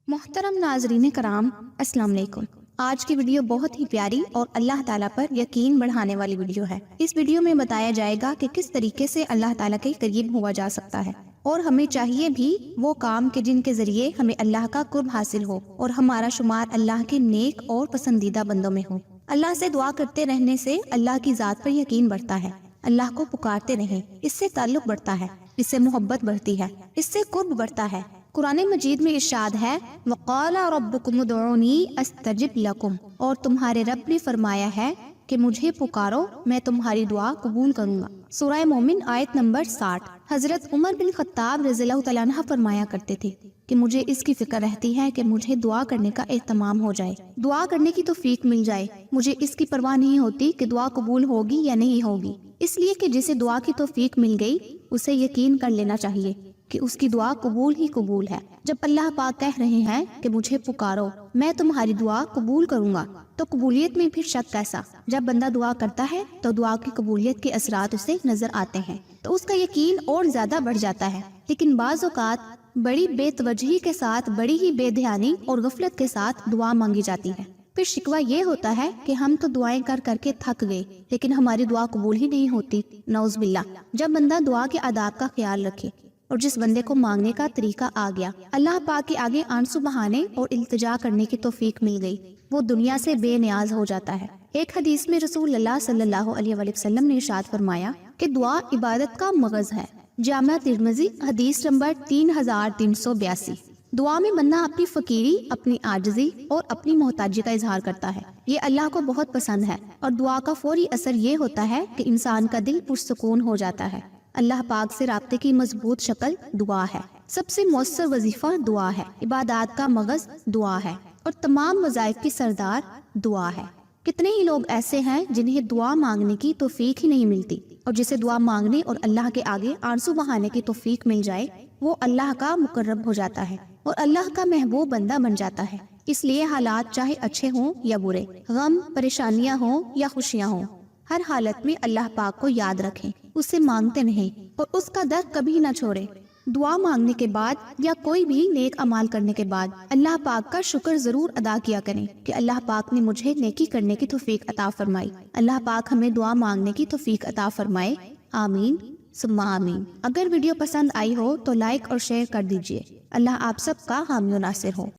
محترم ناظرین کرام، السلام علیکم۔ آج کی ویڈیو بہت ہی پیاری اور اللہ تعالیٰ پر یقین بڑھانے والی ویڈیو ہے۔ اس ویڈیو میں بتایا جائے گا کہ کس طریقے سے اللہ تعالیٰ کے قریب ہوا جا سکتا ہے، اور ہمیں چاہیے بھی وہ کام کہ جن کے ذریعے ہمیں اللہ کا قرب حاصل ہو اور ہمارا شمار اللہ کے نیک اور پسندیدہ بندوں میں ہو۔ اللہ سے دعا کرتے رہنے سے اللہ کی ذات پر یقین بڑھتا ہے۔ اللہ کو پکارتے رہیں، اس سے تعلق بڑھتا ہے، اس سے محبت بڑھتی ہے، اس سے قرب بڑھتا ہے۔ قرآن مجید میں ارشاد ہے وَقَالَ رَبُّكُمُ ادْعُونِي أَسْتَجِبْ لَكُمْ، اور تمہارے رب نے فرمایا ہے کہ مجھے پکارو، میں تمہاری دعا قبول کروں گا۔ سورہ مومن آیت نمبر 60۔ حضرت عمر بن خطاب رضی اللہ تعالیٰ عنہ فرمایا کرتے تھے کہ مجھے اس کی فکر رہتی ہے کہ مجھے دعا کرنے کا اہتمام ہو جائے، دعا کرنے کی توفیق مل جائے۔ مجھے اس کی پرواہ نہیں ہوتی کہ دعا قبول ہوگی یا نہیں ہوگی، اس لیے کہ جسے دعا کی توفیق مل گئی اسے یقین کر لینا چاہیے کہ اس کی دعا قبول ہی قبول ہے۔ جب اللہ پاک کہہ رہے ہیں کہ مجھے پکارو، میں تمہاری دعا قبول کروں گا، تو قبولیت میں پھر شک کیسا؟ جب بندہ دعا کرتا ہے تو دعا کی قبولیت کے اثرات اسے نظر آتے ہیں تو اس کا یقین اور زیادہ بڑھ جاتا ہے۔ لیکن بعض اوقات بڑی بے توجہی کے ساتھ، بڑی ہی بے دھیانی اور غفلت کے ساتھ دعا مانگی جاتی ہے۔ پھر شکوہ یہ ہوتا ہے کہ ہم تو دعائیں کر کر کے تھک گئے لیکن ہماری دعا قبول ہی نہیں ہوتی، نعوذ باللہ۔ جب بندہ دعا کے آداب کا خیال رکھے اور جس بندے کو مانگنے کا طریقہ آ گیا، اللہ پاک کے آگے آنسو بہانے اور التجا کرنے کی توفیق مل گئی، وہ دنیا سے بے نیاز ہو جاتا ہے۔ ایک حدیث میں رسول اللہ صلی اللہ علیہ وآلہ وسلم نے ارشاد فرمایا کہ دعا عبادت کا مغز ہے۔ جامع ترمذی حدیث نمبر 3382۔ دعا میں بندہ اپنی فقیری، اپنی عاجزی اور اپنی محتاجی کا اظہار کرتا ہے، یہ اللہ کو بہت پسند ہے، اور دعا کا فوری اثر یہ ہوتا ہے کہ انسان کا دل پرسکون ہو جاتا ہے۔ اللہ پاک سے رابطے کی مضبوط شکل دعا ہے، سب سے مؤثر وظیفہ دعا ہے، عبادات کا مغز دعا ہے، اور تمام وظائف کی سردار دعا ہے۔ کتنے ہی لوگ ایسے ہیں جنہیں دعا مانگنے کی توفیق ہی نہیں ملتی، اور جسے دعا مانگنے اور اللہ کے آگے آنسو بہانے کی توفیق مل جائے وہ اللہ کا مقرب ہو جاتا ہے اور اللہ کا محبوب بندہ بن جاتا ہے۔ اس لیے حالات چاہے اچھے ہوں یا برے، غم پریشانیاں ہوں یا خوشیاں ہوں، ہر حالت میں اللہ پاک کو یاد رکھیں، اس سے مانگتے رہیں اور اس کا در کبھی نہ چھوڑیں۔ دعا مانگنے کے بعد یا کوئی بھی نیک اعمال کرنے کے بعد اللہ پاک کا شکر ضرور ادا کیا کریں کہ اللہ پاک نے مجھے نیکی کرنے کی توفیق عطا فرمائی۔ اللہ پاک ہمیں دعا مانگنے کی توفیق عطا فرمائے، آمین ثم آمین۔ اگر ویڈیو پسند آئی ہو تو لائک اور شیئر کر دیجیے۔ اللہ آپ سب کا حامی و ناصر ہو۔